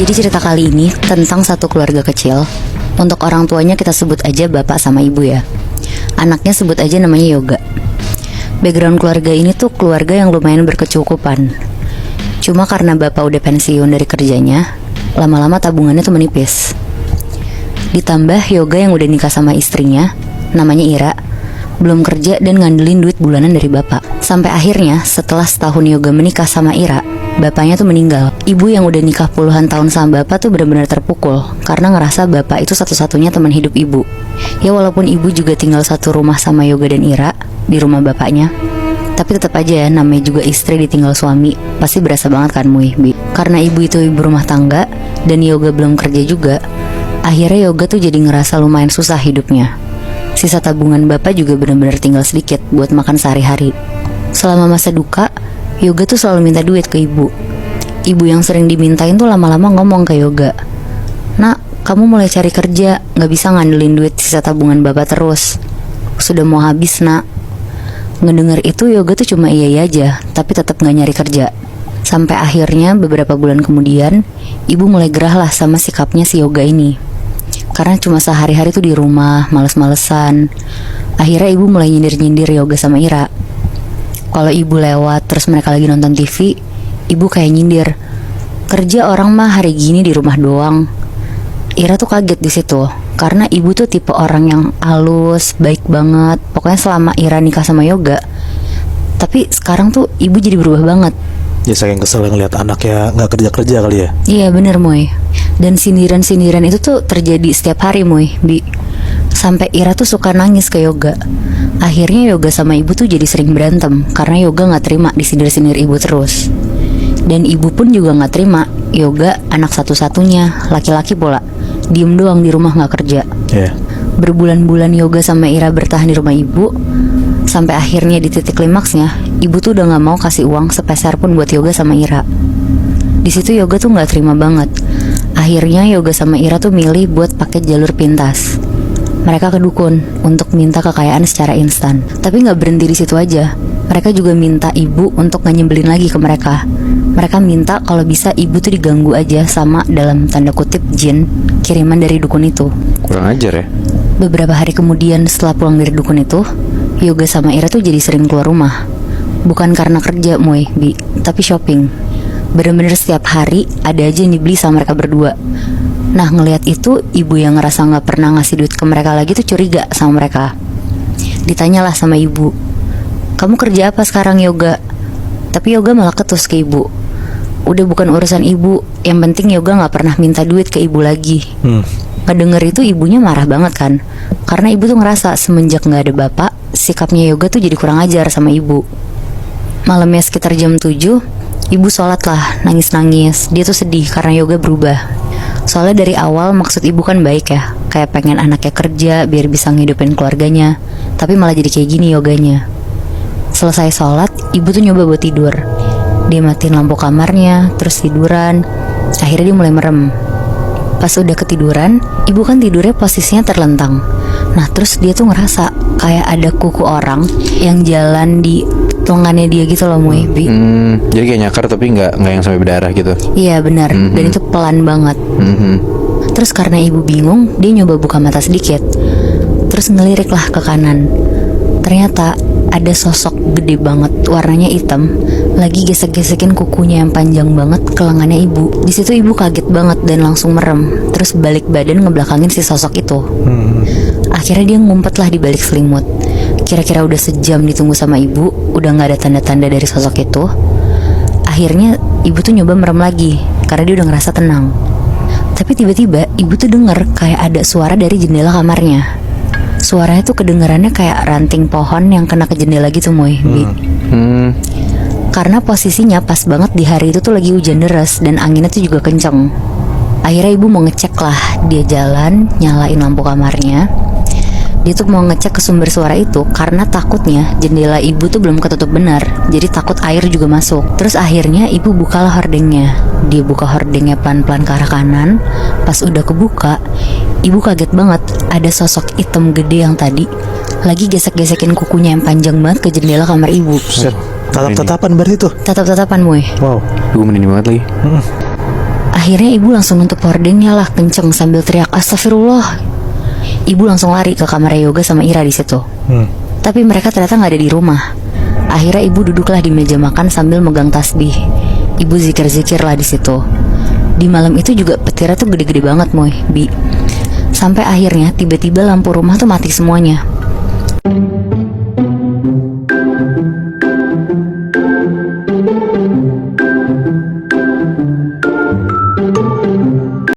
Jadi cerita kali ini tentang satu keluarga kecil. Untuk orang tuanya kita sebut aja bapak sama ibu ya. Anaknya sebut aja namanya Yoga. Background keluarga ini tuh keluarga yang lumayan berkecukupan. Cuma karena bapak udah pensiun dari kerjanya, lama-lama tabungannya tuh menipis. Ditambah Yoga yang udah nikah sama istrinya, namanya Ira, belum kerja dan ngandelin duit bulanan dari bapak. Sampai akhirnya setelah setahun Yoga menikah sama Ira, bapaknya tuh meninggal. Ibu yang udah nikah puluhan tahun sama bapak tuh benar-benar terpukul karena ngerasa bapak itu satu-satunya teman hidup ibu. Ya walaupun ibu juga tinggal satu rumah sama Yoga dan Ira di rumah bapaknya, tapi tetap aja ya, namanya juga istri ditinggal suami, pasti berasa banget kan Mui. Karena ibu itu ibu rumah tangga dan Yoga belum kerja juga, akhirnya Yoga tuh jadi ngerasa lumayan susah hidupnya. Sisa tabungan bapak juga benar-benar tinggal sedikit buat makan sehari-hari. Selama masa duka, Yoga tuh selalu minta duit ke ibu. Ibu yang sering dimintain tuh lama-lama ngomong ke Yoga, "Nak, kamu mulai cari kerja, gak bisa ngandelin duit sisa tabungan bapak terus. Sudah mau habis nak." Ngedenger itu Yoga tuh cuma iya aja, tapi tetap gak nyari kerja. Sampai akhirnya beberapa bulan kemudian, ibu mulai gerah lah sama sikapnya si Yoga ini. Karena cuma sehari-hari tuh di rumah, males-malesan. Akhirnya ibu mulai nyindir-nyindir Yoga sama Ira. Kalau ibu lewat terus mereka lagi nonton TV, ibu kayak nyindir, "Kerja orang mah hari gini di rumah doang." Ira tuh kaget di situ, karena ibu tuh tipe orang yang halus, baik banget. Pokoknya selama Ira nikah sama Yoga. Tapi sekarang tuh ibu jadi berubah banget. Ya saking kesel ngeliat anaknya gak kerja-kerja kali ya. Iya bener Moy. Dan sindiran-sindiran itu tuh terjadi setiap hari Moy, Bi. Sampai Ira tuh suka nangis ke Yoga. Akhirnya Yoga sama ibu tuh jadi sering berantem karena Yoga gak terima disindir-sindir ibu terus. Dan ibu pun juga gak terima Yoga anak satu-satunya, laki-laki pula, diem doang di rumah gak kerja. Berbulan-bulan Yoga sama Ira bertahan di rumah ibu. Sampai akhirnya di titik klimaksnya, ibu tuh udah gak mau kasih uang sepeser pun buat Yoga sama Ira. Di situ Yoga tuh gak terima banget. Akhirnya Yoga sama Ira tuh milih buat pakai jalur pintas. Mereka ke dukun untuk minta kekayaan secara instan. Tapi gak berhenti di situ aja. Mereka juga minta ibu untuk gak nyebelin lagi ke mereka. Mereka minta kalau bisa ibu tuh diganggu aja sama, dalam tanda kutip, jin kiriman dari dukun itu. Kurang ajar ya. Beberapa hari kemudian setelah pulang dari dukun itu, Yoga sama Ira tuh jadi sering keluar rumah. Bukan karena kerja Moy, Bi, tapi shopping. Bener-bener setiap hari ada aja yang dibeli sama mereka berdua. Nah ngelihat itu, ibu yang ngerasa gak pernah ngasih duit ke mereka lagi tuh curiga sama mereka. Ditanyalah sama ibu, "Kamu kerja apa sekarang Yoga?" Tapi Yoga malah ketus ke ibu. Udah bukan urusan ibu, yang penting Yoga gak pernah minta duit ke ibu lagi. Ngedenger itu ibunya marah banget kan, karena ibu tuh ngerasa semenjak gak ada bapak, sikapnya Yoga tuh jadi kurang ajar sama ibu. Malamnya sekitar jam 7, ibu sholat lah, nangis-nangis. Dia tuh sedih karena Yoga berubah. Soalnya dari awal maksud ibu kan baik ya, kayak pengen anaknya kerja biar bisa ngidupin keluarganya. Tapi malah jadi kayak gini Yoganya. Selesai sholat, ibu tuh nyoba buat tidur. Dia matiin lampu kamarnya, terus tiduran. Akhirnya dia mulai merem. Pas udah ketiduran, ibu kan tidurnya posisinya terlentang. Nah terus dia tuh ngerasa kayak ada kuku orang yang jalan di lengannya dia gitu loh Moy, Bi. Jadi kayak nyakar tapi nggak yang sampai berdarah gitu. Iya benar. Dan itu pelan banget. Terus karena ibu bingung, dia nyoba buka mata sedikit. Terus ngelirik lah ke kanan. Ternyata ada sosok gede banget, warnanya hitam, lagi gesek-gesekin kukunya yang panjang banget ke lengannya ibu. Di situ ibu kaget banget dan langsung merem. Terus balik badan ngebelakangin si sosok itu. Akhirnya dia ngumpet lah di balik selimut. Kira-kira udah sejam ditunggu sama ibu, udah gak ada tanda-tanda dari sosok itu. Akhirnya ibu tuh nyoba merem lagi, karena dia udah ngerasa tenang. Tapi tiba-tiba ibu tuh denger kayak ada suara dari jendela kamarnya. Suaranya tuh kedengarannya kayak ranting pohon yang kena ke jendela gitu Moy, Bi. Karena posisinya pas banget di hari itu tuh lagi hujan deras dan anginnya tuh juga kenceng. Akhirnya ibu mau ngecek lah. Dia jalan, nyalain lampu kamarnya. Dia tuh mau ngecek ke sumber suara itu karena takutnya jendela ibu tuh belum ketutup benar, jadi takut air juga masuk. Terus akhirnya ibu bukalah hordengnya. Dia buka hordengnya pelan-pelan ke arah kanan. Pas udah kebuka, ibu kaget banget. Ada sosok hitam gede yang tadi lagi gesek-gesekin kukunya yang panjang banget ke jendela kamar ibu. Tatap-tatapan berarti tuh. Tatap-tatapan Moy. Wow. Gue merinding banget lagi. Akhirnya ibu langsung nutup hordengnya lah kenceng sambil teriak astagfirullah. Ibu langsung lari ke kamar Yoga sama Ira di situ. Tapi mereka ternyata nggak ada di rumah. Akhirnya ibu duduklah di meja makan sambil megang tasbih. Ibu zikir-zikir lah di situ. Di malam itu juga petirnya tuh gede-gede banget Moy, Bi. Sampai akhirnya tiba-tiba lampu rumah tuh mati semuanya.